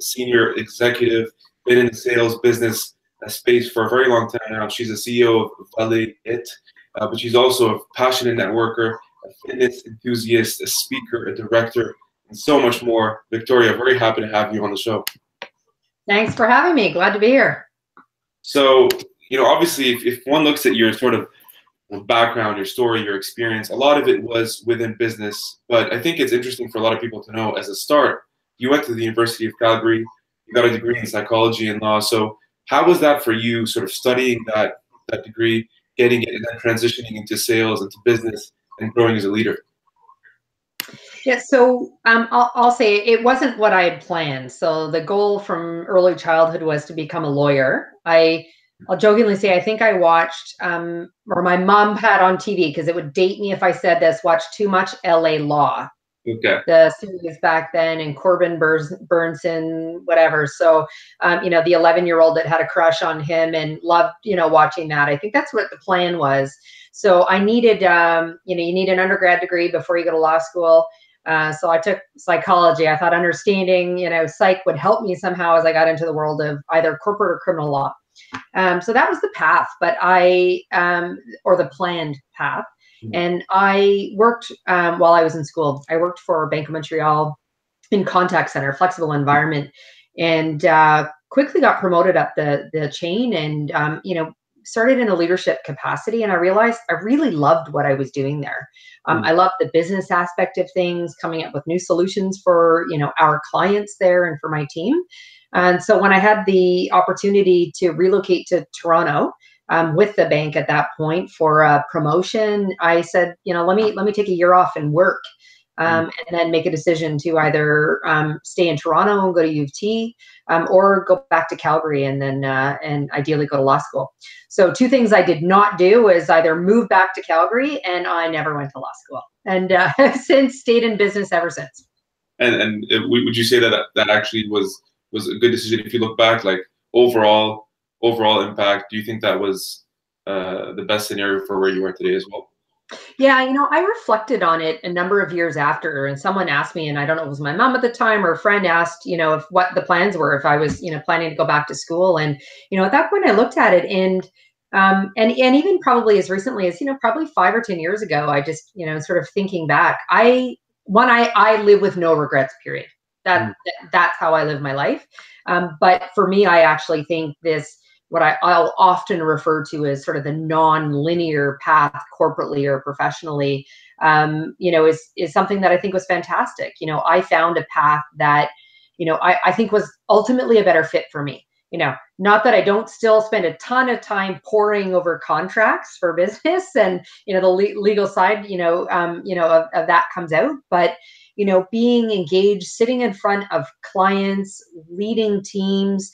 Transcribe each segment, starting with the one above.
senior executive, been in the sales business space for a very long time now. She's a CEO of ValidateIt, but she's also a passionate networker, a fitness enthusiast, a speaker, a director, and so much more. Victoria, very happy to have you on the show. Thanks for having me. Glad to be here. So, obviously, if one looks at your sort of background, your story, your experience, a lot of it was within business. But I think it's interesting for a lot of people to know, as a start, you went to the University of Calgary, you got a degree in psychology and law. So how was that for you, sort of studying that degree, getting it, and then transitioning into sales, into business, and growing as a leader? Yeah, so I'll say it wasn't what I had planned. So the goal from early childhood was to become a lawyer. I'll jokingly say I think I watched, or my mom had on TV, because it would date me if I said this, watched too much LA Law. Okay. The series back then, and Corbin Burnson, whatever. So, the 11-year-old that had a crush on him and loved, watching that. I think that's what the plan was. So I needed, you need an undergrad degree before you go to law school. So I took psychology. I thought understanding, psych would help me somehow as I got into the world of either corporate or criminal law. So that was the path, but or the planned path. And I worked, while I was in school, I worked for Bank of Montreal in contact center, flexible environment, and quickly got promoted up the chain, and, started in a leadership capacity. And I realized I really loved what I was doing there. I loved the business aspect of things, coming up with new solutions for, our clients there and for my team. And so when I had the opportunity to relocate to Toronto, with the bank at that point for a promotion, I said, let me take a year off and work, and then make a decision to either stay in Toronto and go to U of T, or go back to Calgary and then and ideally go to law school. So two things I did not do is either move back to Calgary, and I never went to law school, and have since stayed in business ever since. And would you say that actually was a good decision if you look back, like overall impact? Do you think that was the best scenario for where you are today as well? Yeah, I reflected on it a number of years after, and someone asked me, and I don't know if it was my mom at the time or a friend asked, if what the plans were, if I was, planning to go back to school. And, at that point I looked at it, and even probably as recently as, probably 5 or 10 years ago, I just, sort of thinking back, I live with no regrets, period. That's how I live my life. But for me, I actually think what I'll often refer to as sort of the non-linear path, corporately or professionally, is something that I think was fantastic. I found a path that, I think was ultimately a better fit for me. Not that I don't still spend a ton of time poring over contracts for business, and, the legal side, of that comes out, but, being engaged, sitting in front of clients, leading teams,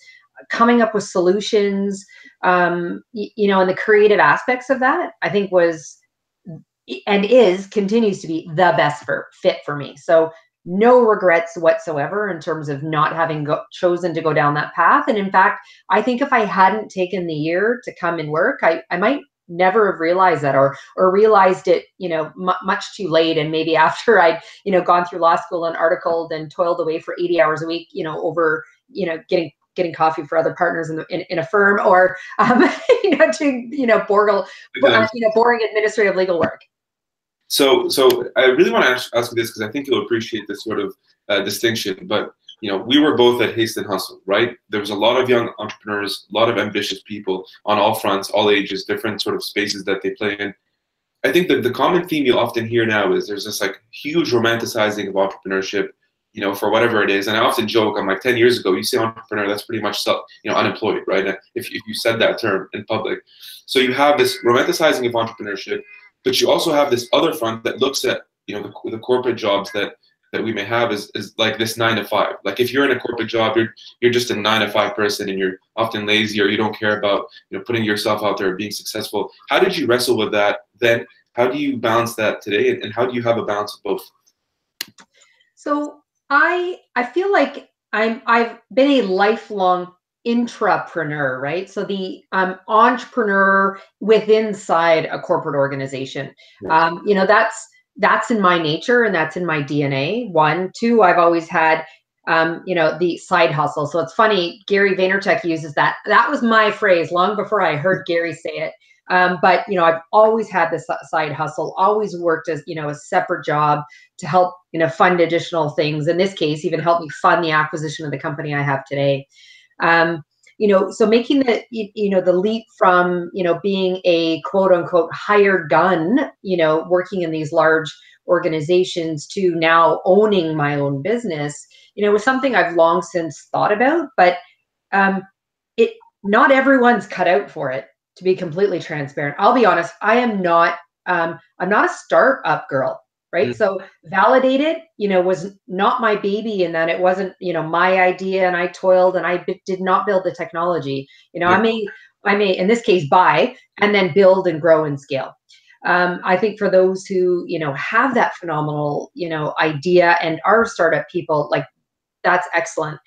coming up with solutions, and the creative aspects of that, I think was, and continues to be the best fit for me. So no regrets whatsoever in terms of not having chosen to go down that path. And in fact, I think if I hadn't taken the year to come and work, I might never have realized that, or realized it, much too late. And maybe after I'd, gone through law school and articled and toiled away for 80 hours a week, over, getting coffee for other partners in a firm, or boring administrative legal work. So I really want to ask you this, because I think you'll appreciate this sort of distinction. But we were both at Haste and Hustle, right? There was a lot of young entrepreneurs, a lot of ambitious people on all fronts, all ages, different sort of spaces that they play in. I think that the common theme you'll often hear now is there's this like huge romanticizing of entrepreneurship, for whatever it is. And I often joke, I'm like, 10 years ago, you say entrepreneur, that's pretty much unemployed, right? If you said that term in public. So you have this romanticizing of entrepreneurship, but you also have this other front that looks at, the corporate jobs that we may have is like this 9 to 5. Like if you're in a corporate job, you're just a 9 to 5 person, and you're often lazy, or you don't care about, putting yourself out there, being successful. How did you wrestle with that then? How do you balance that today? And how do you have a balance of both? So I feel like I've been a lifelong intrapreneur, right? So the entrepreneur inside a corporate organization. That's in my nature, and that's in my DNA. 1, 2, I've always had the side hustle. So it's funny, Gary Vaynerchuk uses that. That was my phrase long before I heard Gary say it. But, I've always had this side hustle, always worked as, a separate job to help, fund additional things. In this case, even help me fund the acquisition of the company I have today. So making the leap from, being a quote unquote hired gun, working in these large organizations to now owning my own business, was something I've long since thought about, but not everyone's cut out for it, to be completely transparent. I'll be honest, I'm not a startup girl, right? Mm-hmm. So ValidateIt, was not my baby in that it wasn't, my idea, and I toiled and I did not build the technology. Yeah. I may, in this case, buy and then build and grow and scale. I think for those who, have that phenomenal, idea and are startup people, like, that's excellent,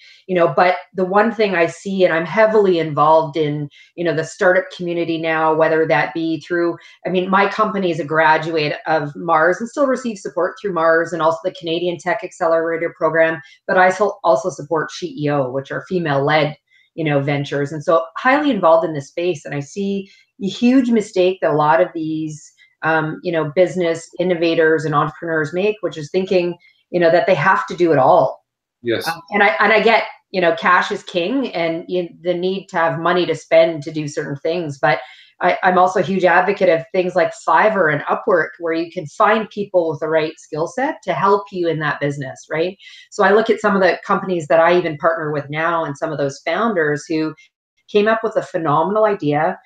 but the one thing I see, and I'm heavily involved in, the startup community now, whether that be through, my company is a graduate of Mars and still receives support through Mars and also the Canadian Tech Accelerator program, but I also support CEO, which are female-led, ventures. And so highly involved in this space. And I see a huge mistake that a lot of these, business innovators and entrepreneurs make, which is thinking, that they have to do it all. Yes. And I get, cash is king and the need to have money to spend to do certain things. But I'm also a huge advocate of things like Fiverr and Upwork, where you can find people with the right skill set to help you in that business, right? So I look at some of the companies that I even partner with now and some of those founders who came up with a phenomenal idea,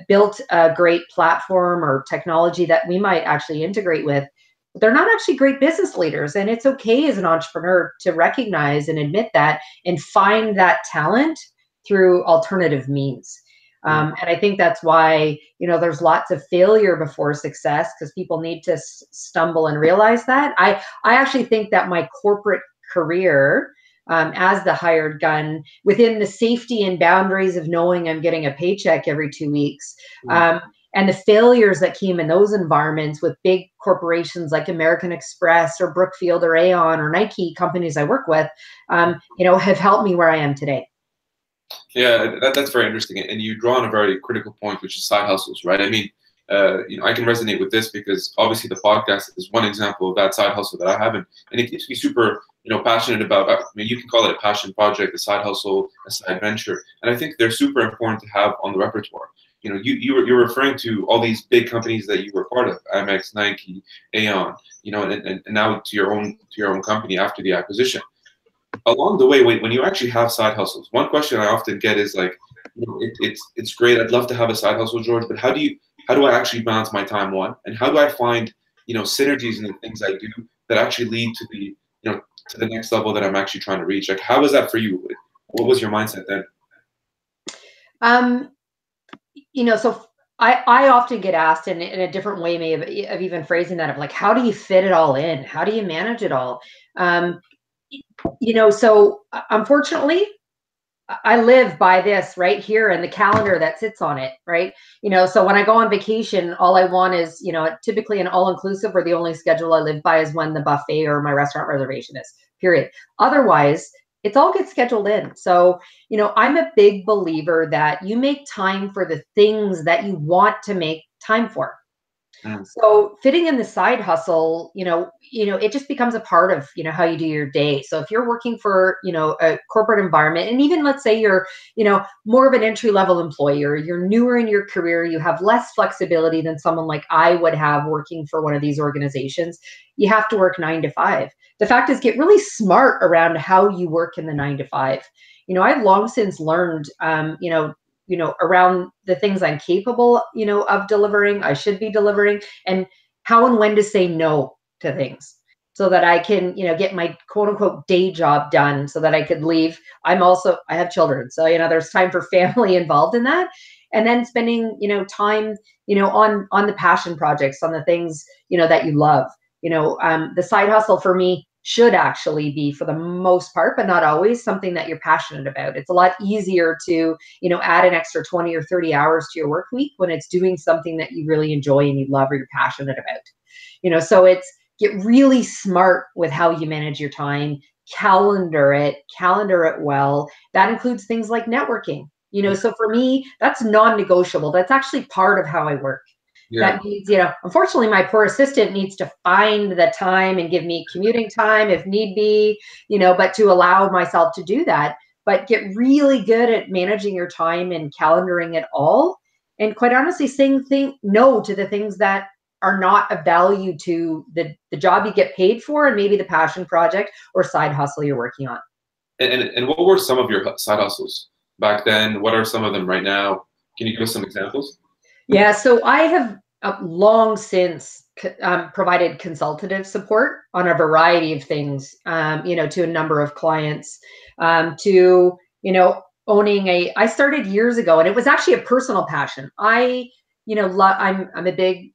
built a great platform or technology that we might actually integrate with. They're not actually great business leaders. And it's okay as an entrepreneur to recognize and admit that and find that talent through alternative means. And I think that's why, there's lots of failure before success, because people need to stumble and realize that. I actually think that my corporate career, as the hired gun, within the safety and boundaries of knowing I'm getting a paycheck every 2 weeks, and the failures that came in those environments with big corporations like American Express or Brookfield or Aon or Nike, companies I work with, have helped me where I am today. Yeah, that's very interesting. And you draw on a very critical point, which is side hustles, right? I can resonate with this because obviously the podcast is one example of that side hustle that I have. And it keeps me super, passionate about, you can call it a passion project, a side hustle, a side venture. And I think they're super important to have on the repertoire. You're referring to all these big companies that you were part of, Amex, Nike, Aon, and now to your own company after the acquisition. Along the way, when you actually have side hustles, one question I often get is like, it's great. I'd love to have a side hustle, George, but how do I actually balance my time, one, and how do I find, synergies in the things I do that actually lead to the next level that I'm actually trying to reach? Like, how was that for you? What was your mindset then? So I often get asked in a different way, maybe of even phrasing that, of like, how do you fit it all in? How do you manage it all? So unfortunately, I live by this right here and the calendar that sits on it, right? So when I go on vacation, all I want is, typically an all-inclusive, or the only schedule I live by is when the buffet or my restaurant reservation is, period. Otherwise, it's all gets scheduled in. So, I'm a big believer that you make time for the things that you want to make time for. So fitting in the side hustle, it just becomes a part of, how you do your day. So if you're working for, a corporate environment, and even let's say you're, more of an entry-level employee, or you're newer in your career, you have less flexibility than someone like I would have working for one of these organizations. You have to work 9 to 5. The fact is, get really smart around how you work in the 9 to 5. I've long since learned, around the things I'm capable, of delivering, I should be delivering, and how and when to say no to things so that I can, get my quote unquote day job done so that I could leave. I have children. So, there's time for family involved in that. And then spending, time, on the passion projects, on the things, that you love. The side hustle for me should actually be, for the most part, but not always, something that you're passionate about. It's a lot easier to, add an extra 20 or 30 hours to your work week when it's doing something that you really enjoy and you love or you're passionate about. So it's get really smart with how you manage your time, calendar it well. That includes things like networking. So for me, that's non-negotiable. That's actually part of how I work. Yeah. That means, unfortunately, my poor assistant needs to find the time and give me commuting time if need be, but to allow myself to do that, but get really good at managing your time and calendaring it all. And quite honestly, saying no to the things that are not of value to the job you get paid for and maybe the passion project or side hustle you're working on. And what were some of your side hustles back then? What are some of them right now? Can you give us some examples? Yeah, so I have long since provided consultative support on a variety of things, to a number of clients, I started years ago, and it was actually a personal passion. I'm a big,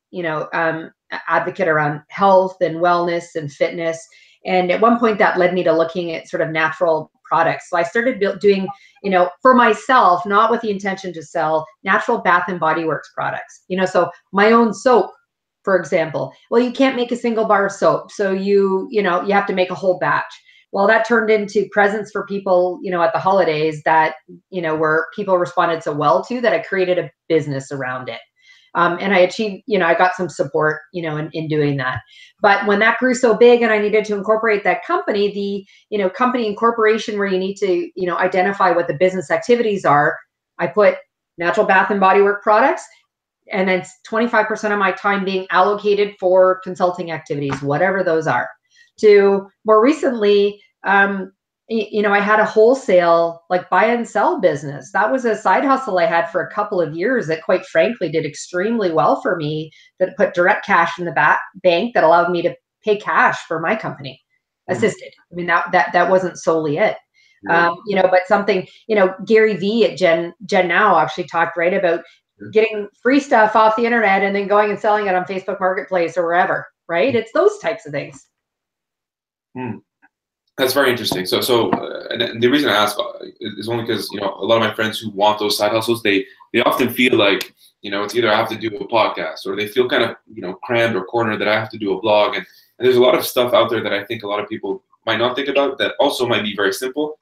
advocate around health and wellness and fitness. And at one point that led me to looking at sort of natural products. So I started doing, for myself, not with the intention to sell, natural Bath and Body Works products. So my own soap, for example, well, you can't make a single bar of soap. So you have to make a whole batch. Well, that turned into presents for people, at the holidays that, where people responded so well to that I created a business around it. And I achieved, I got some support, in doing that. But when that grew so big and I needed to incorporate that company, the, company incorporation where you need to, identify what the business activities are, I put natural Bath and Body Work products, and then 25% of my time being allocated for consulting activities, whatever those are. To more recently, I had a wholesale, like, buy and sell business. That was a side hustle I had for a couple of years that, quite frankly, did extremely well for me, that put direct cash in the bank that allowed me to pay cash for my company, assisted. I mean, that wasn't solely it. But something, Gary V at Gen Now actually talked right about getting free stuff off the internet and then going and selling it on Facebook Marketplace or wherever, right? It's those types of things. That's very interesting. And the reason I ask is only because, a lot of my friends who want those side hustles, they often feel like, it's either I have to do a podcast, or they feel kind of, crammed or cornered that I have to do a blog. And there's a lot of stuff out there that I think a lot of people might not think about that also might be very simple,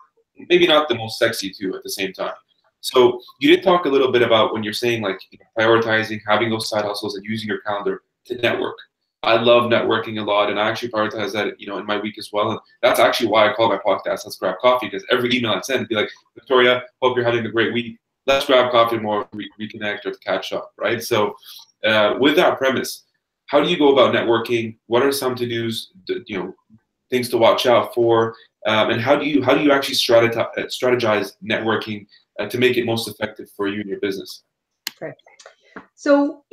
maybe not the most sexy too at the same time. So you did talk a little bit about when you're saying, like, prioritizing, having those side hustles and using your calendar to network. I love networking a lot, and I actually prioritize that, in my week as well. And that's actually why I call my podcast Let's Grab Coffee, because every email I send, be like, Victoria, hope you're having a great week. Let's grab coffee more, reconnect or to catch up, right? So with that premise, how do you go about networking? What are some to-dos, things to watch out for? And how do you actually strategize networking to make it most effective for you and your business? Right. So,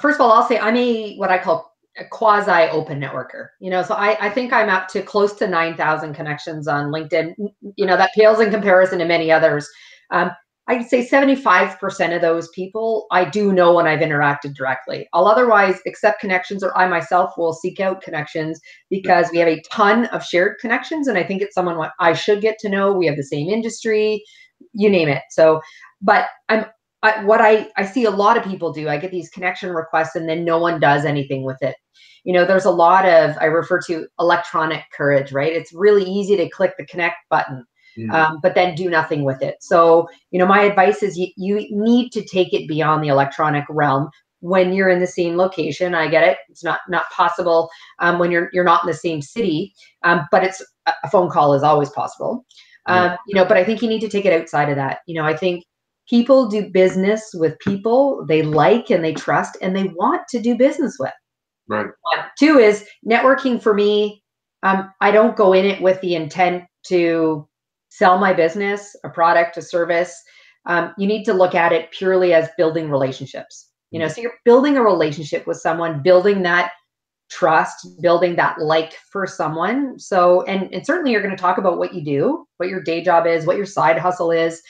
first of all, I'll say I'm what I call a quasi open networker, so I think I'm up to close to 9,000 connections on LinkedIn. That pales in comparison to many others. I'd say 75% of those people I do know when I've interacted directly. I'll otherwise accept connections, or I myself will seek out connections because we have a ton of shared connections. And I think it's someone what I should get to know. We have the same industry, you name it. So, but I see a lot of people do, I get these connection requests and then no one does anything with it. There's a lot of, I refer to electronic courage, right? It's really easy to click the connect button, but then do nothing with it. So, my advice is you need to take it beyond the electronic realm when you're in the same location. I get it. It's not possible when you're not in the same city, but it's a phone call is always possible. But I think you need to take it outside of that. I think people do business with people they like and they trust and they want to do business with. Right. Two is networking for me. I don't go in it with the intent to sell my business, a product, a service. You need to look at it purely as building relationships. So you're building a relationship with someone, building that trust, building that like for someone. So, and certainly you're going to talk about what you do, what your day job is, what your side hustle is,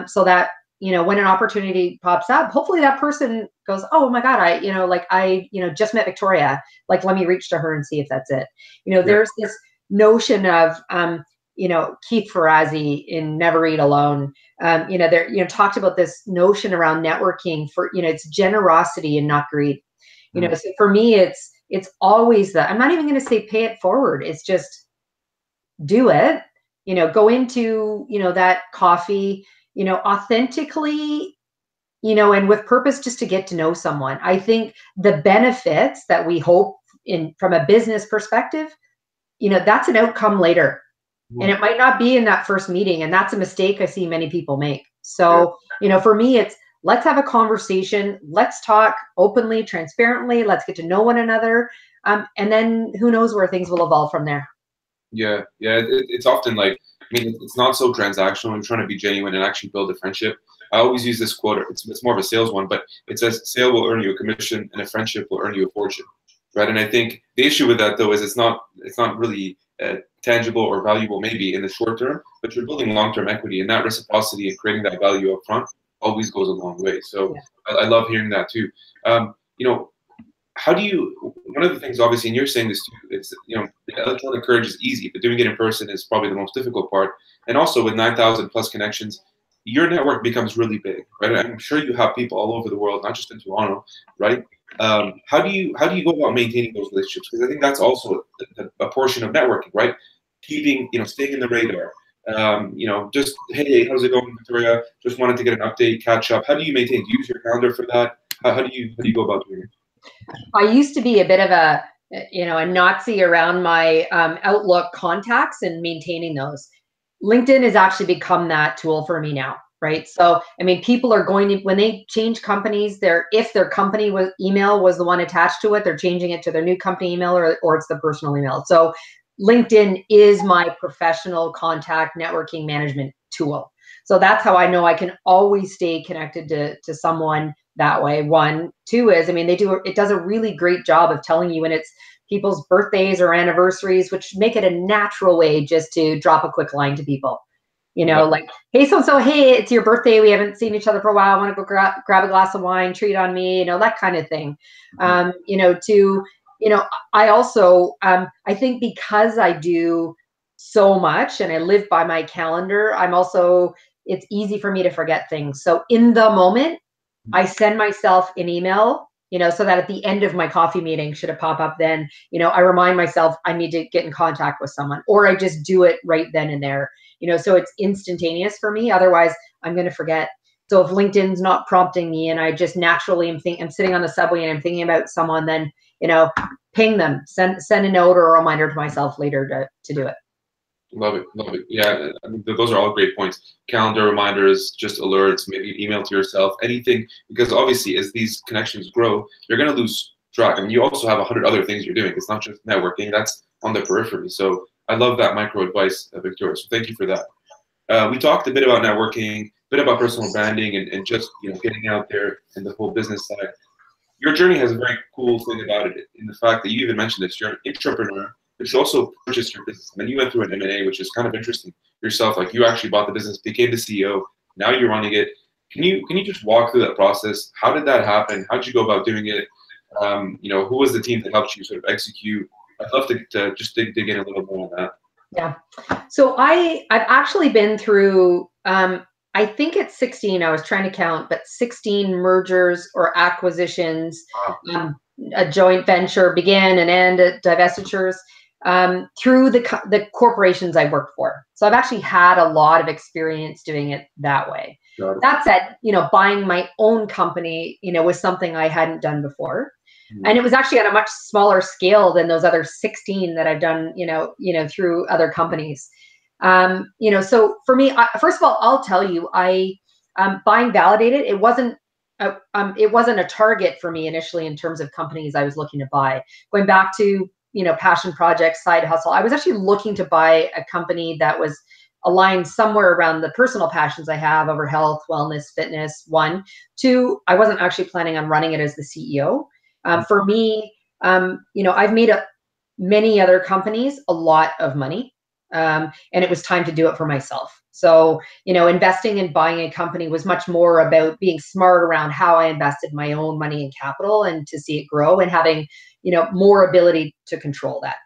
so that, when an opportunity pops up, hopefully that person goes, oh my God, I just met Victoria, like, let me reach to her and see if that's it. There's this notion of, Keith Ferrazzi in Never Eat Alone, talked about this notion around networking for, it's generosity and not greed. So for me, it's always I'm not even going to say pay it forward. It's just do it, go into, that coffee, authentically, and with purpose, just to get to know someone. I think the benefits that we hope in from a business perspective, that's an outcome later. And it might not be in that first meeting. And that's a mistake I see many people make. So, for me, it's let's have a conversation. Let's talk openly, transparently. Let's get to know one another. And then who knows where things will evolve from there. Yeah. It's often like, it's not so transactional. I'm trying to be genuine and actually build a friendship. I always use this quote. It's more of a sales one, but it says, "Sale will earn you a commission, and a friendship will earn you a fortune." Right? And I think the issue with that, though, is it's not really tangible or valuable maybe in the short term, but you're building long-term equity, and that reciprocity and creating that value up front always goes a long way. So I love hearing that too. How do you, one of the things, obviously, and you're saying this too, it's, electronic courage is easy, but doing it in person is probably the most difficult part. And also with 9,000 plus connections, your network becomes really big, right? I'm sure you have people all over the world, not just in Toronto, right? How do you go about maintaining those relationships? Because I think that's also a portion of networking, right? Keeping, staying in the radar. Just, hey, how's it going, Victoria? Just wanted to get an update, catch up. How do you maintain? Do you use your calendar for that? How do you go about doing it? I used to be a bit of a Nazi around my Outlook contacts and maintaining those. LinkedIn has actually become that tool for me now. Right. So, people are going to, when they change companies, if their company email was the one attached to it, they're changing it to their new company email or it's the personal email. So LinkedIn is my professional contact networking management tool. So that's how I know I can always stay connected to someone that way. One, two is, it does a really great job of telling you when it's people's birthdays or anniversaries, which make it a natural way just to drop a quick line to people. Like, hey, so-and-so, hey, it's your birthday. We haven't seen each other for a while. I want to go grab a glass of wine, treat on me, that kind of thing. I also, I think because I do so much and I live by my calendar, it's easy for me to forget things. So in the moment, I send myself an email, so that at the end of my coffee meeting, should it pop up then, I remind myself I need to get in contact with someone, or I just do it right then and there. So it's instantaneous for me. Otherwise, I'm going to forget. So if LinkedIn's not prompting me and I just naturally I'm sitting on the subway and I'm thinking about someone, then, ping them, send a note or a reminder to myself later to do it. Love it. Yeah, those are all great points. Calendar reminders, just alerts, maybe email to yourself, anything, because obviously as these connections grow, you're going to lose track. You also have 100 other things you're doing. It's not just networking, that's on the periphery. So I love that micro advice, Victoria. So thank you for that. We talked a bit about networking, a bit about personal branding, and just getting out there and the whole business side. Your journey has a very cool thing about it in the fact that you even mentioned this. You're an intrapreneur, but you also purchased your business. And you went through an M&A, which is kind of interesting yourself. Like, you actually bought the business, became the CEO. Now you're running it. Can you just walk through that process? How did that happen? How did you go about doing it? Who was the team that helped you sort of execute? I'd love to just dig in a little more on that. Yeah. So I've actually been through, I think it's 16, I was trying to count, but 16 mergers or acquisitions, a joint venture, begin and end, divestitures, through the corporations I worked for. So I've actually had a lot of experience doing it that way. That said, buying my own company, was something I hadn't done before. And it was actually on a much smaller scale than those other 16 that I've done, through other companies. So for me, first of all, I'll tell you, buying ValidateIt, it wasn't a target for me initially in terms of companies I was looking to buy. Going back to, passion projects, side hustle, I was actually looking to buy a company that was aligned somewhere around the personal passions I have over health, wellness, fitness. One, two, I wasn't actually planning on running it as the CEO. For me, I've made many other companies a lot of money. And it was time to do it for myself. So, investing in buying a company was much more about being smart around how I invested my own money and capital and to see it grow and having, more ability to control that.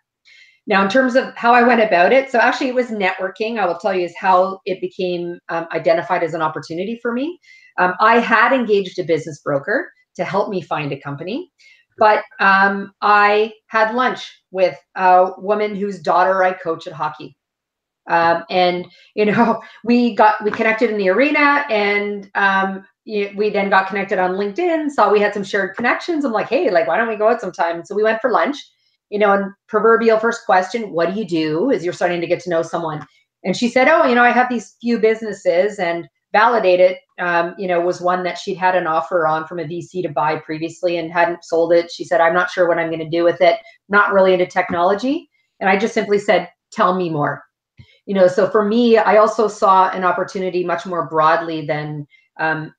Now, in terms of how I went about it, so actually it was networking, I will tell you, is how it became identified as an opportunity for me. I had engaged a business broker to help me find a company. But I had lunch with a woman whose daughter I coach at hockey. And, we connected in the arena, and we then got connected on LinkedIn, saw we had some shared connections. I'm like, hey, like, why don't we go out sometime? So we went for lunch, and proverbial first question, what do you do, as you're starting to get to know someone? And she said, oh, I have these few businesses, and ValidateIt, was one that she'd had an offer on from a VC to buy previously and hadn't sold it. She said, I'm not sure what I'm going to do with it. Not really into technology. And I just simply said, tell me more. So for me, I also saw an opportunity much more broadly than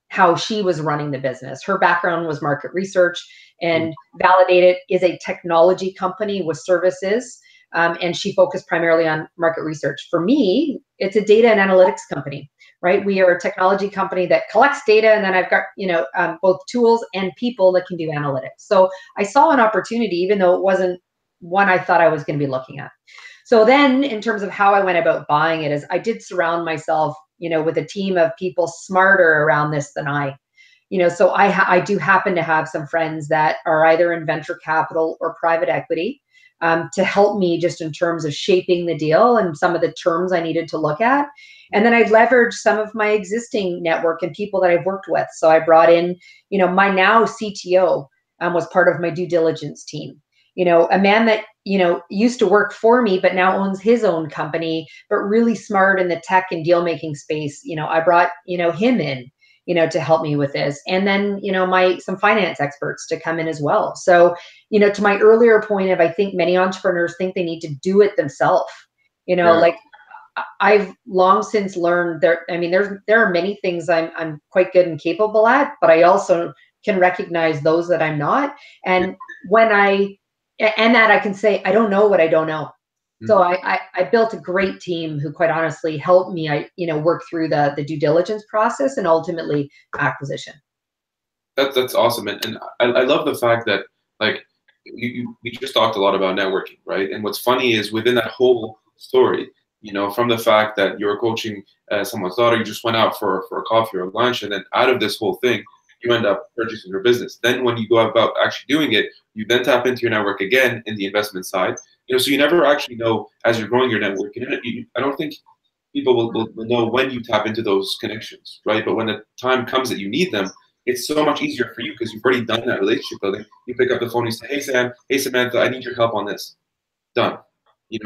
how she was running the business. Her background was market research, and ValidateIt is a technology company with services. And she focused primarily on market research. For me, it's a data and analytics company, right? We are a technology company that collects data, and then I've got, both tools and people that can do analytics. So I saw an opportunity, even though it wasn't one I thought I was going to be looking at. So then, in terms of how I went about buying it, is I did surround myself, with a team of people smarter around this than I. So I do happen to have some friends that are either in venture capital or private equity, to help me just in terms of shaping the deal and some of the terms I needed to look at. And then I leveraged some of my existing network and people that I've worked with. So I brought in, my now CTO was part of my due diligence team. A man that, used to work for me, but now owns his own company, but really smart in the tech and deal making space. I brought, him in, to help me with this. And then, some finance experts to come in as well. So, to my earlier point of, I think many entrepreneurs think they need to do it themselves, like I've long since learned there are many things I'm quite good and capable at, but I also can recognize those that I'm not. And that I can say, I don't know what I don't know. So I built a great team who quite honestly helped me, work through the due diligence process and ultimately acquisition. That's awesome. And I love the fact that, like, we just talked a lot about networking, right? And what's funny is within that whole story, from the fact that you're coaching someone's daughter, you just went out for a coffee or lunch, and then out of this whole thing, you end up purchasing your business. Then when you go about actually doing it, you then tap into your network again in the investment side. So you never actually know, as you're growing your network. I don't think people will know when you tap into those connections, right? But when the time comes that you need them, it's so much easier for you because you've already done that relationship building. You pick up the phone, you say, hey Sam, hey Samantha, I need your help on this. Done.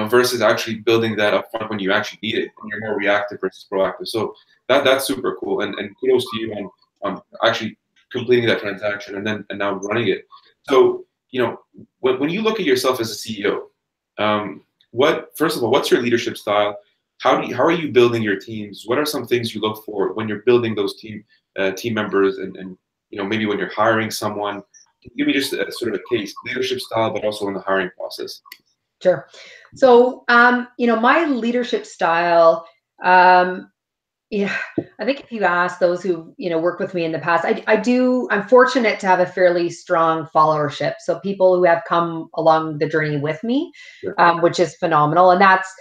Versus actually building that up front when you actually need it, and you're more reactive versus proactive. So that's super cool, and kudos to you on actually completing that transaction and now running it. So when you look at yourself as a CEO, first of all, what's your leadership style? How are you building your teams? What are some things you look for when you're building those team members, and maybe when you're hiring someone? Give me just a sort of a case, leadership style, but also in the hiring process. Sure. So, my leadership style, I think if you ask those who, work with me in the past, I'm fortunate to have a fairly strong followership. So people who have come along the journey with me, which is phenomenal. And that's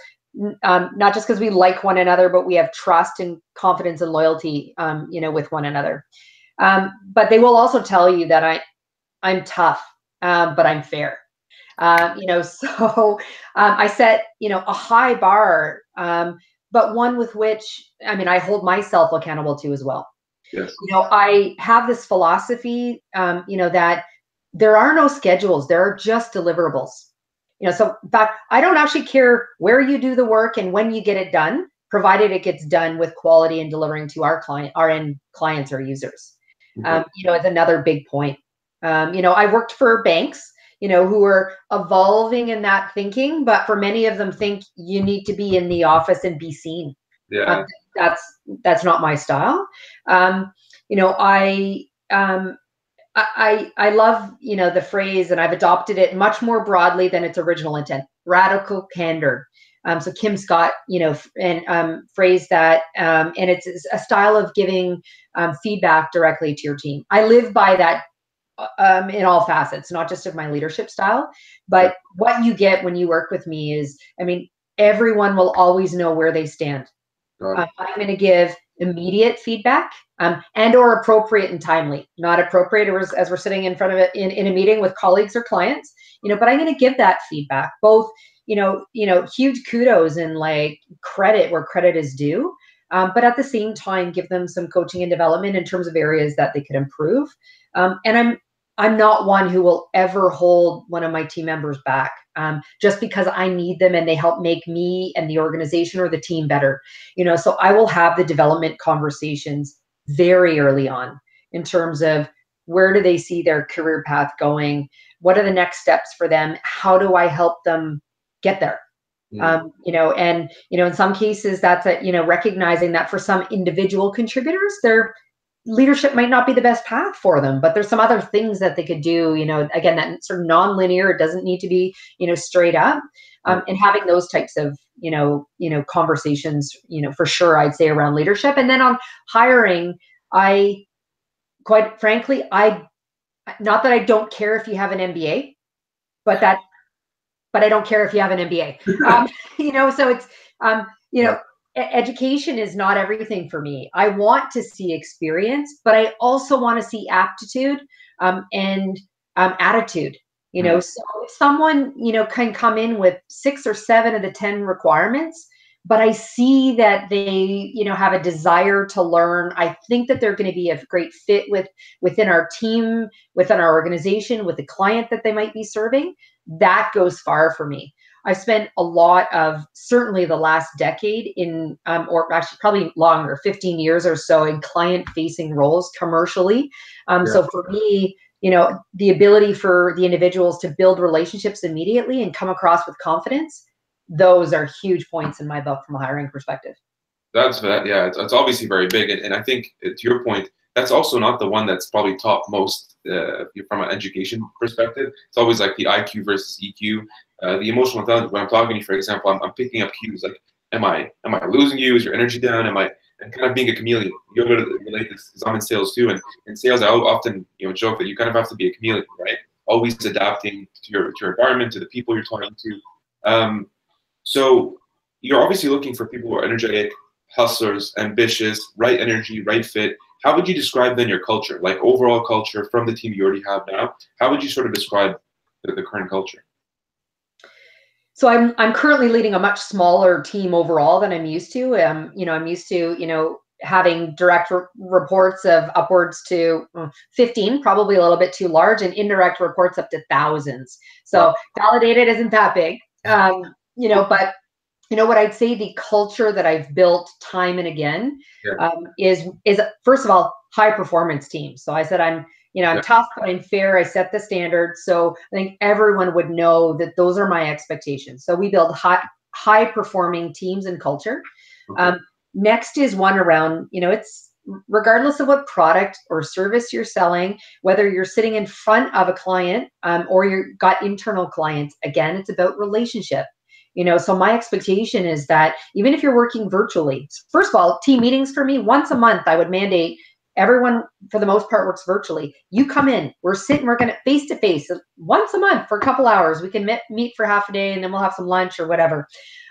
not just because we like one another, but we have trust and confidence and loyalty, with one another. But they will also tell you that I'm tough, but I'm fair. So I set, a high bar, but one with which, I hold myself accountable to as well. Yes. I have this philosophy, that there are no schedules, there are just deliverables. So in fact, I don't actually care where you do the work and when you get it done, provided it gets done with quality and delivering to our end clients or users. It's another big point. I worked for banks, who are evolving in that thinking, but for many of them think you need to be in the office and be seen. Yeah. That's not my style. I love, the phrase, and I've adopted it much more broadly than its original intent, radical candor. So Kim Scott, phrased that, and it's a style of giving feedback directly to your team. I live by that in all facets, not just of my leadership style, but what you get when you work with me is, everyone will always know where they stand. I'm going to give immediate feedback, and or appropriate and timely. Not appropriate as we're sitting in front of it in a meeting with colleagues or clients, but I'm going to give that feedback both, huge kudos and like credit where credit is due. But at the same time, give them some coaching and development in terms of areas that they could improve. And I'm not one who will ever hold one of my team members back just because I need them and they help make me and the organization or the team better. So I will have the development conversations very early on in terms of where do they see their career path going? What are the next steps for them? How do I help them get there? And in some cases that's recognizing that for some individual contributors, their leadership might not be the best path for them, but there's some other things that they could do, again, that sort of non-linear, it doesn't need to be, straight up. And having those types of, conversations, for sure, I'd say around leadership. And then on hiring, quite frankly, not that I don't care if you have an MBA, but I don't care if you have an MBA. So it's, education is not everything for me. I want to see experience, but I also want to see aptitude and attitude. So if someone, can come in with 6 or 7 of the 10 requirements, but I see that they, have a desire to learn. I think that they're going to be a great fit within our team, within our organization, with the client that they might be serving. That goes far for me. I've spent a lot of, certainly the last decade in, or actually probably longer, 15 years or so in client-facing roles commercially. So for me, the ability for the individuals to build relationships immediately and come across with confidence, those are huge points in my book from a hiring perspective. It's obviously very big. And I think, to your point, that's also not the one that's probably taught most from an education perspective. It's always like the IQ versus EQ. The emotional intelligence, when I'm talking to you, for example, I'm picking up cues like, am I losing you? Is your energy down? And kind of being a chameleon. You're going to relate this because I'm in sales too. And in sales, I often joke that you kind of have to be a chameleon, right? Always adapting to your environment, to the people you're talking to. So you're obviously looking for people who are energetic, hustlers, ambitious, right energy, right fit. How would you describe then your culture, like overall culture from the team you already have now? How would you sort of describe the current culture? So I'm currently leading a much smaller team overall than I'm used to. I'm used to, having direct reports of upwards to 15, probably a little bit too large, and indirect reports up to thousands. So ValidateIt isn't that big, but what I'd say the culture that I've built time and again is first of all, high performance team. So I said I'm tough, but I'm fair. I set the standard. So I think everyone would know that those are my expectations. So we build high performing teams and culture. Next is one around, it's regardless of what product or service you're selling, whether you're sitting in front of a client or you've got internal clients, again, it's about relationship. So my expectation is that even if you're working virtually, first of all, team meetings for me, once a month, I would mandate everyone, for the most part, works virtually. You come in, we're going to face-to-face once a month for a couple hours. We can meet for half a day and then we'll have some lunch or whatever.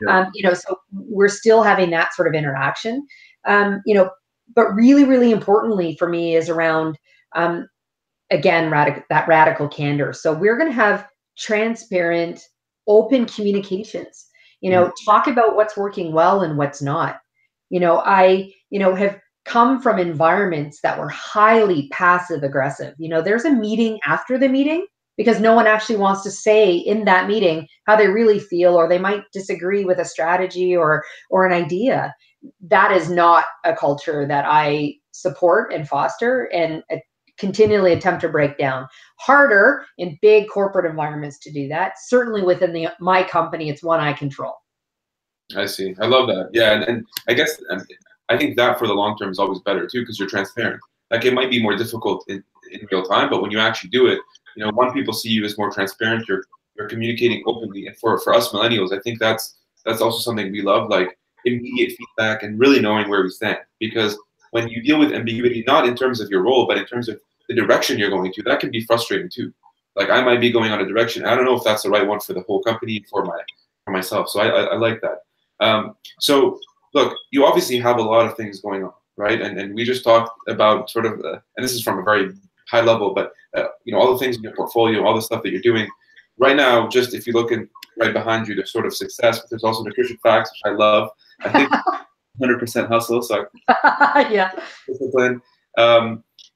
So we're still having that sort of interaction, but really, really importantly for me is around, again, that radical candor. So we're going to have transparent, open communications, talk about what's working well and what's not. I have come from environments that were highly passive aggressive. There's a meeting after the meeting because no one actually wants to say in that meeting how they really feel, or they might disagree with a strategy or an idea. That is not a culture that I support and foster and continually attempt to break down. Harder in big corporate environments to do that. Certainly within my company, it's one I control. I see. I love that. Yeah, and I guess I think that for the long term is always better too, because you're transparent. Like it might be more difficult in real time, but when you actually do it, when people see you as more transparent, you're communicating openly. And for us millennials, I think that's also something we love, like immediate feedback and really knowing where we stand. Because when you deal with ambiguity, not in terms of your role, but in terms of the direction you're going to, that can be frustrating too. Like I might be going on a direction, I don't know if that's the right one for the whole company, for myself. So I like that. So look, you obviously have a lot of things going on, right? And we just talked about sort of, and this is from a very high level, but all the things in your portfolio, all the stuff that you're doing. right now, just if you look in right behind you, there's sort of success, but there's also nutrition facts, which I love. I think 100% hustle, so yeah. discipline.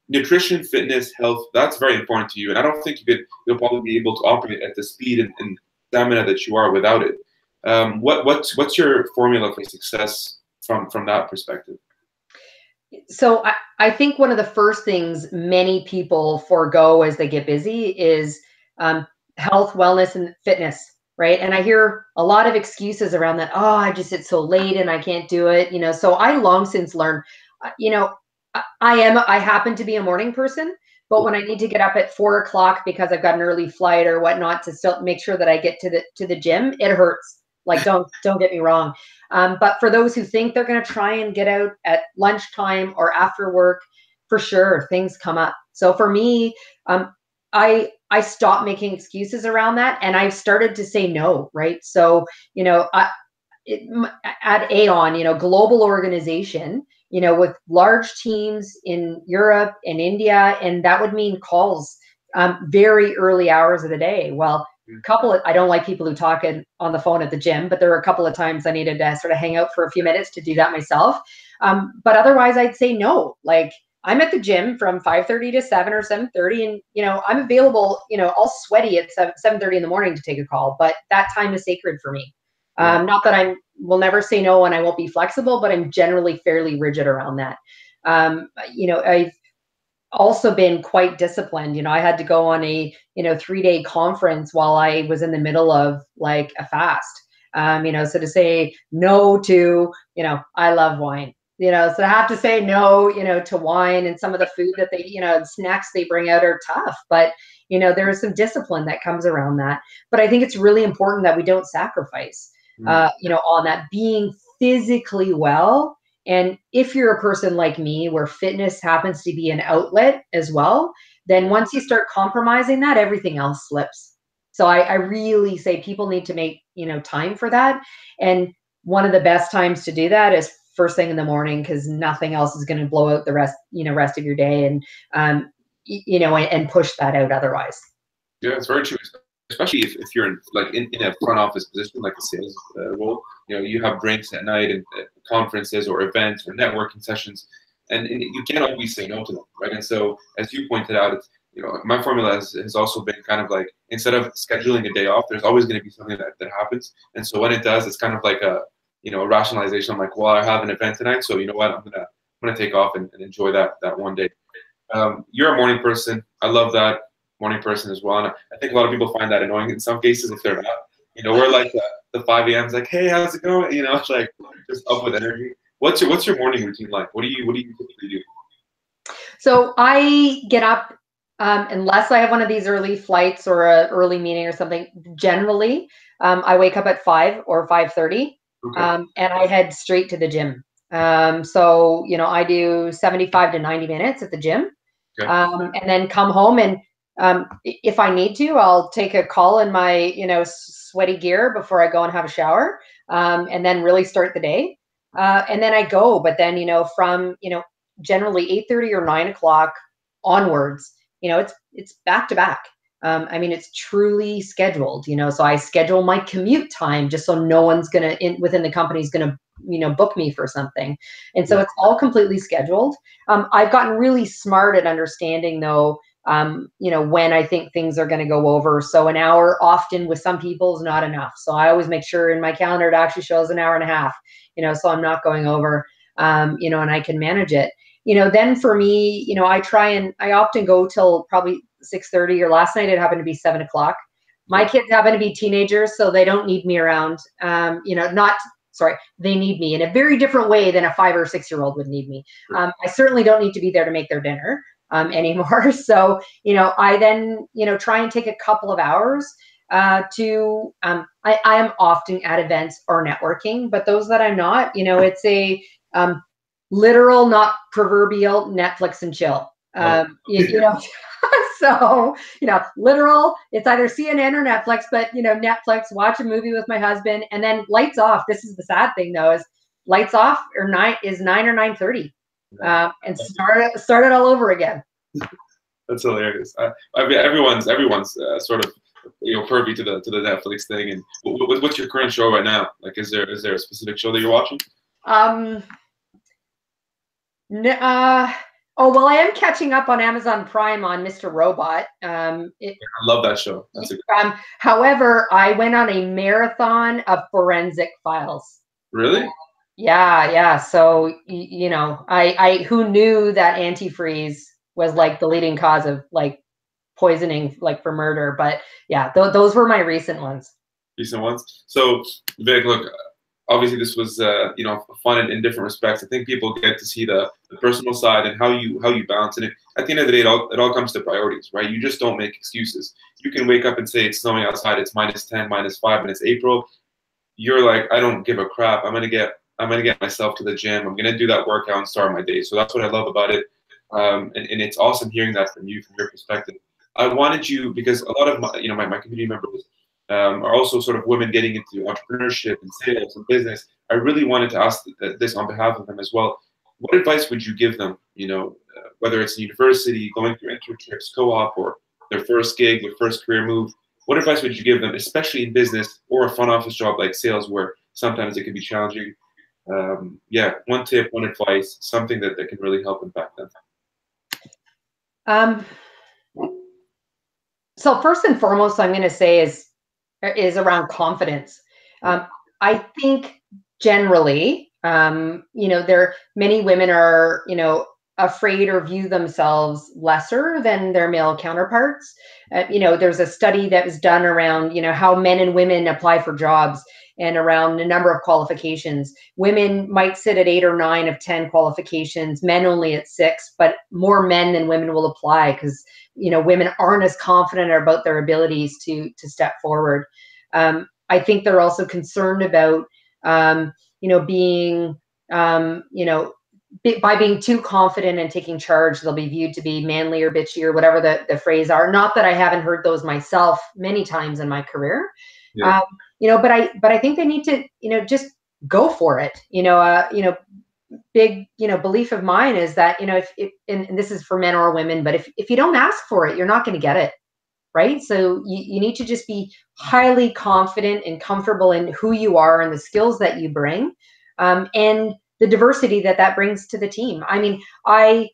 Nutrition, fitness, health, that's very important to you. And I don't think you'll probably be able to operate at the speed and stamina that you are without it. What's your formula for success from that perspective? So I think one of the first things many people forego as they get busy is health, wellness, and fitness, right? And I hear a lot of excuses around that. Oh, it's so late and I can't do it. So I long since learned, I happen to be a morning person, but when I need to get up at 4 o'clock because I've got an early flight or whatnot to still make sure that I get to the gym, it hurts. Like, don't get me wrong. But for those who think they're going to try and get out at lunchtime or after work, for sure, things come up. So for me, I stopped making excuses around that, and I've started to say no, right? So, at Aon, global organization, with large teams in Europe and India, and that would mean calls very early hours of the day. Well, I don't like people who talk on the phone at the gym, but there were a couple of times I needed to sort of hang out for a few minutes to do that myself. But otherwise I'd say no. Like, I'm at the gym from 5:30 to 7 or 7:30, and I'm available, all sweaty at 7:30 in the morning to take a call, but that time is sacred for me. Not that I will never say no and I won't be flexible, but I'm generally fairly rigid around that. I've also been quite disciplined. I had to go on a 3-day conference while I was in the middle of like a fast. So to say no to, I love wine. So to have to say no, to wine and some of the food that they, snacks they bring out are tough. But there is some discipline that comes around that. But I think it's really important that we don't sacrifice, on that, being physically well. And if you're a person like me, where fitness happens to be an outlet as well, then once you start compromising that, everything else slips. So I really say people need to make, time for that. And one of the best times to do that is first thing in the morning, because nothing else is going to blow out the rest of your day, and, and push that out otherwise. Yeah, it's very true. Especially if you're in a front office position, like a sales role, you have drinks at night and conferences or events or networking sessions, and you can't always say no to them, right? And so, as you pointed out, it's, my formula has also been kind of like, instead of scheduling a day off, there's always going to be something that happens. And so when it does, it's kind of like a rationalization. I'm like, well, I have an event tonight, so you know what, I'm gonna take off and enjoy that one day. You're a morning person. I love that. Morning person as well, and I think a lot of people find that annoying in some cases if they're not. We're like the 5 a.m. is like, hey, how's it going? It's like just up with energy. What's your morning routine like? What do you typically do? So I get up, unless I have one of these early flights or an early meeting or something. Generally, I wake up at 5 or 5:30, and I head straight to the gym. So I do 75 to 90 minutes at the gym, and then come home, and if I need to, I'll take a call in my, sweaty gear before I go and have a shower, and then really start the day. And then I go, but then, from, generally 8:30 or 9 o'clock onwards, it's back to back. It's truly scheduled, so I schedule my commute time just so no one's within the company is going to, book me for something. And so it's all completely scheduled. I've gotten really smart at understanding though, when I think things are going to go over. So an hour often with some people is not enough. So I always make sure in my calendar it actually shows an hour and a half, so I'm not going over, and I can manage it. Then for me, I often go till probably 6:30, or last night it happened to be 7 o'clock. My kids happen to be teenagers, so they don't need me around. They need me in a very different way than a 5 or 6-year-old would need me. I certainly don't need to be there to make their dinner anymore. So, I then, try and take a couple of hours I am often at events or networking, but those that I'm not, it's a literal, not proverbial Netflix and chill. So, literal, it's either CNN or Netflix, but, Netflix, watch a movie with my husband, and then lights off. This is the sad thing though, is lights off or 9 or 9:30. And start it all over again. That's hilarious. Everyone's sort of pervy to the Netflix thing. And what's your current show right now? Like, is there a specific show that you're watching? Oh, well, I am catching up on Amazon Prime on Mr. Robot. I love that show. That's a good however, I went on a marathon of Forensic Files. Really? Yeah. So, you know, I who knew that antifreeze was like the leading cause of like poisoning, like for murder. But yeah, those were my recent ones. Recent ones. So, Vic, look, obviously this was fun in different respects. I think people get to see the personal side and how you balance it. At the end of the day, it all comes to priorities, right? You just don't make excuses. You can wake up and say it's snowing outside, it's -10, -5, and it's April. You're like, I don't give a crap. I'm gonna get myself to the gym. I'm gonna do that workout and start my day. So that's what I love about it, and it's awesome hearing that from you, from your perspective. I wanted you, because a lot of my community members are also sort of women getting into entrepreneurship and sales and business. I really wanted to ask this on behalf of them as well. What advice would you give them? Whether it's a university, going through internships, co-op, or their first gig, their first career move. What advice would you give them, especially in business or a front office job like sales, where sometimes it can be challenging? Yeah, one tip, one advice, something that can really help impact them. So first and foremost, I'm going to say is around confidence. I think generally, many women are, afraid or view themselves lesser than their male counterparts. There's a study that was done around, how men and women apply for jobs and around the number of qualifications. Women might sit at 8 or 9 of 10 qualifications, men only at 6, but more men than women will apply because, women aren't as confident about their abilities to step forward. I think they're also concerned about, being, by being too confident and taking charge, they'll be viewed to be manly or bitchy or whatever the phrase are. Not that I haven't heard those myself many times in my career. Yeah. But I think they need to, just go for it. Big, belief of mine is that, if and this is for men or women, but if you don't ask for it, you're not going to get it. Right. So you need to just be highly confident and comfortable in who you are and the skills that you bring, and the diversity that brings to the team. I mean, I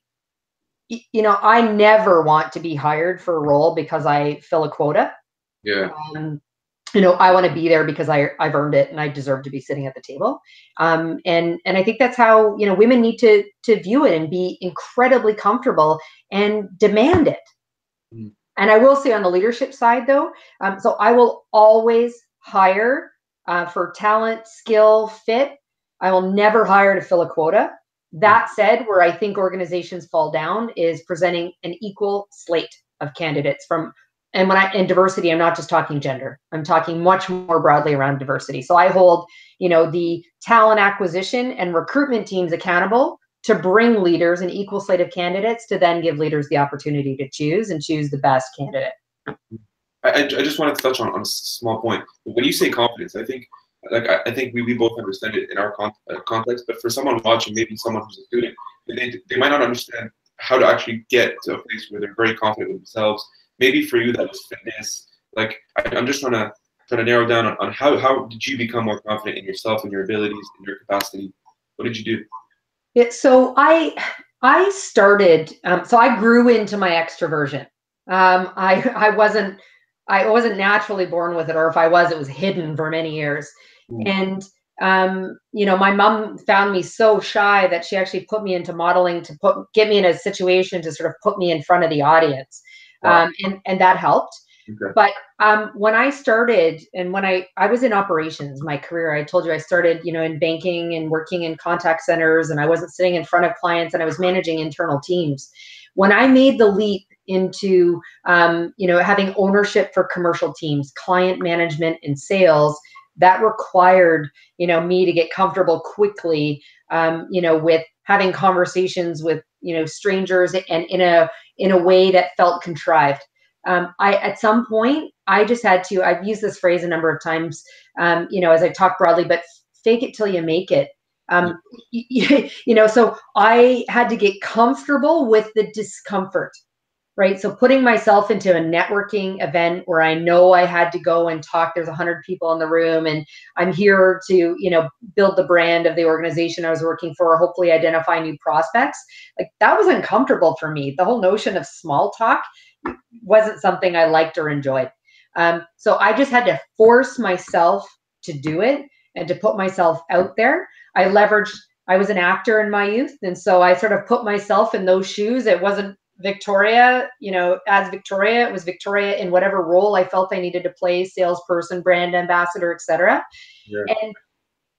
never want to be hired for a role because I fill a quota. Yeah. I want to be there because I've earned it and I deserve to be sitting at the table. And I think that's how, women need to view it and be incredibly comfortable and demand it. Mm. And I will say on the leadership side though, so I will always hire for talent, skill, fit. I will never hire to fill a quota. That said, where I think organizations fall down is presenting an equal slate of candidates and in diversity, I'm not just talking gender. I'm talking much more broadly around diversity. So I hold, the talent acquisition and recruitment teams accountable to bring leaders an equal slate of candidates to then give leaders the opportunity to choose the best candidate. I just wanted to touch on a small point. When you say confidence, I think we both understand it in our context, but for someone watching, maybe someone who's a student, they might not understand how to actually get to a place where they're very confident with themselves. Maybe for you that was fitness. Like, I'm just trying to narrow down on how did you become more confident in yourself and your abilities and your capacity? What did you do? Yeah, so I started. So I grew into my extroversion. I wasn't naturally born with it, or if I was, it was hidden for many years. And my mom found me so shy that she actually put me into modeling to get me in a situation to sort of put me in front of the audience. Wow. And that helped. Okay. But when I started, and when I was in operations, my career, I told you I started, in banking and working in contact centers, and I wasn't sitting in front of clients, and I was managing internal teams. When I made the leap into, having ownership for commercial teams, client management, and sales, that required, me to get comfortable quickly, with having conversations with, strangers, and in a way that felt contrived. At some point, I just had to, I've used this phrase a number of times, as I talk broadly, but fake it till you make it. So I had to get comfortable with the discomfort, right? So putting myself into a networking event where I know I had to go and talk, there's 100 people in the room and I'm here to, you know, build the brand of the organization I was working for, hopefully identify new prospects. Like that was uncomfortable for me. The whole notion of small talk wasn't something I liked or enjoyed. So I just had to force myself to do it and to put myself out there. I was an actor in my youth. And so I sort of put myself in those shoes. It wasn't Victoria, you know, as Victoria, it was Victoria in whatever role I felt I needed to play, salesperson, brand ambassador, etc. Yeah.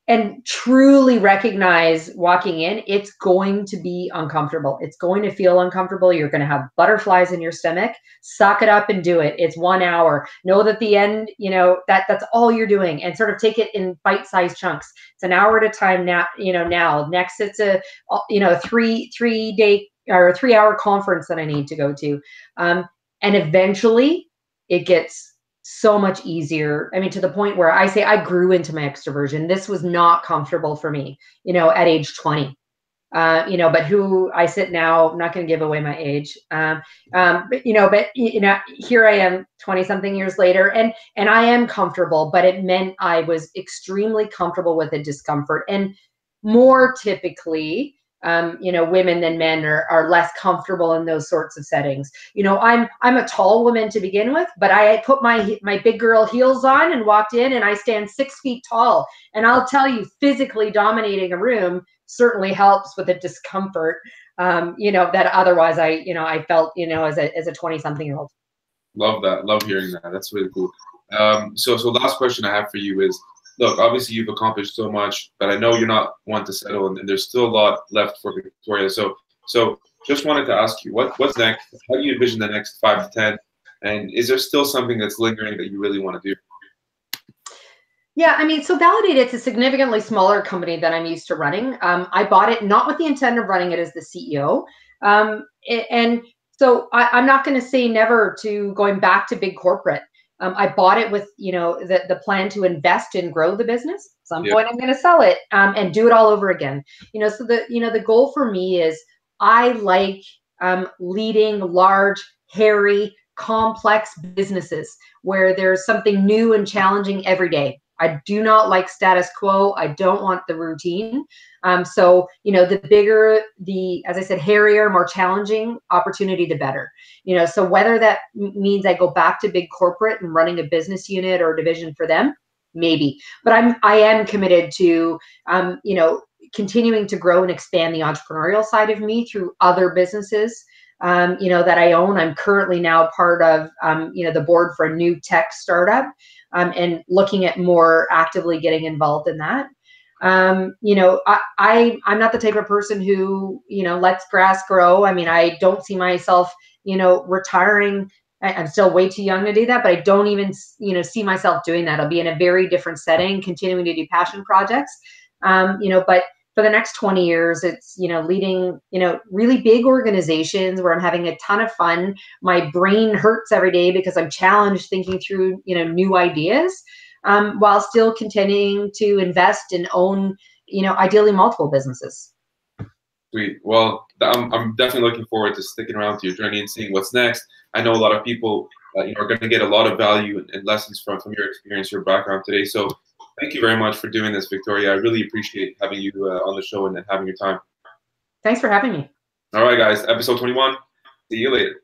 And truly recognize walking in, it's going to be uncomfortable. It's going to feel uncomfortable. You're going to have butterflies in your stomach. Suck it up and do it. It's 1 hour. Know that the end, you know, that's all you're doing, and sort of take it in bite-sized chunks. It's an hour at a time now, you know, now. Next, it's a, you know, three-day or 3-hour conference that I need to go to. And eventually it gets so much easier. I mean, to the point where I say I grew into my extroversion. This was not comfortable for me, you know, at age 20. You know, but who I sit now, I'm not going to give away my age. But you know, here I am 20 something years later, and I am comfortable, but it meant I was extremely comfortable with the discomfort. And more typically, you know, women than men are less comfortable in those sorts of settings. You know, I'm a tall woman to begin with, but I put my big girl heels on and walked in, and I stand 6 feet tall. And I'll tell you, physically dominating a room certainly helps with the discomfort, you know, that otherwise I felt, you know, as a 20-something-year-old. Love that. Love hearing that. That's really cool. So last question I have for you is, look, obviously you've accomplished so much, but I know you're not one to settle, and there's still a lot left for Victoria. So just wanted to ask you, what's next? How do you envision the next 5 to 10? And is there still something that's lingering that you really want to do? Yeah, I mean, so ValidateIt's a significantly smaller company than I'm used to running. I bought it not with the intent of running it as the CEO. And so I'm not going to say never to going back to big corporate. I bought it with, you know, the plan to invest and grow the business. At some point, I'm going to sell it and do it all over again. You know, so the goal for me is I like leading large, hairy, complex businesses where there's something new and challenging every day. I do not like status quo. I don't want the routine. So, you know, the bigger as I said, hairier, more challenging opportunity, the better. You know, so whether that means I go back to big corporate and running a business unit or division for them, maybe. But I am committed to, you know, continuing to grow and expand the entrepreneurial side of me through other businesses, you know, that I own. I'm currently now part of, you know, the board for a new tech startup, and looking at more actively getting involved in that. You know, I'm not the type of person who, you know, lets grass grow. I mean, I don't see myself, you know, retiring. I'm still way too young to do that, but I don't even, you know, see myself doing that. I'll be in a very different setting, continuing to do passion projects. You know, but for the next 20 years, it's, you know, leading, you know, really big organizations where I'm having a ton of fun. My brain hurts every day because I'm challenged thinking through, you know, new ideas, while still continuing to invest and own, you know, ideally multiple businesses. Sweet. Well, I'm definitely looking forward to sticking around to your journey and seeing what's next. I know a lot of people, you know, are going to get a lot of value and lessons from your experience, your background today. So thank you very much for doing this, Victoria. I really appreciate having you on the show and having your time. Thanks for having me. All right, guys. Episode 21. See you later.